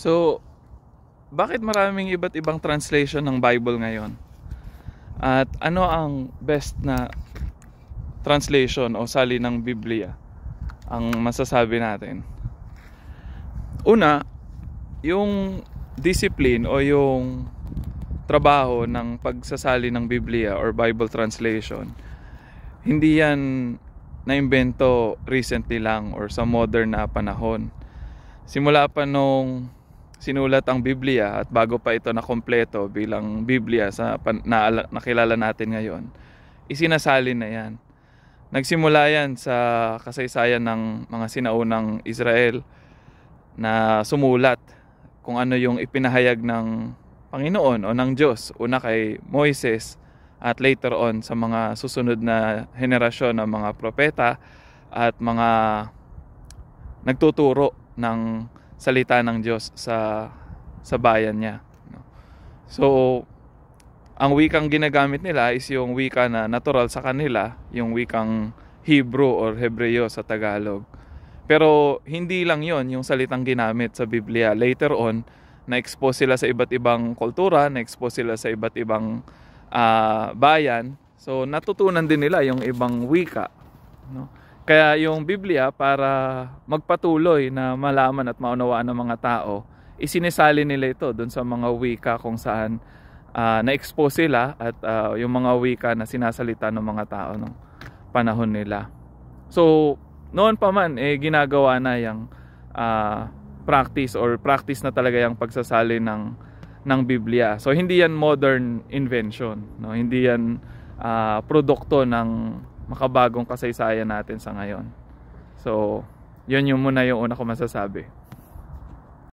So, bakit maraming iba't ibang translation ng Bible ngayon? At ano ang best na translation o sali ng Biblia ang masasabi natin? Una, yung discipline o yung trabaho ng pagsasali ng Biblia or Bible translation, hindi yan naimbento recently lang or sa modern na panahon. Simula pa nung sinulat ang Biblia at bago pa ito na kompleto bilang Biblia sa nakilala natin ngayon, isinasalin na yan. Nagsimula yan sa kasaysayan ng mga sinaunang Israel na sumulat kung ano yung ipinahayag ng Panginoon o ng Diyos. Una kay Moises at later on sa mga susunod na henerasyon ng mga propeta at mga nagtuturo ng salita ng Diyos sa bayan niya. So, ang wikang ginagamit nila is yung wika na natural sa kanila, yung wikang Hebrew or Hebreo sa Tagalog. Pero hindi lang yon yung salitang ginamit sa Biblia. Later on, na-expose sila sa iba't ibang kultura, na-expose sila sa iba't ibang bayan. So, natutunan din nila yung ibang wika, no? Kaya yung Biblia, para magpatuloy na malaman at maunawaan ng mga tao, isinisali nila ito dun sa mga wika kung saan na-expose sila at yung mga wika na sinasalita ng mga tao ng panahon nila. So, noon pa man, ginagawa na yung practice na talaga yung pagsasali ng Biblia. So, hindi yan modern invention, no? Hindi yan produkto ng makabagong kasaysayan natin sa ngayon. So, yun yung muna yung una ko masasabi.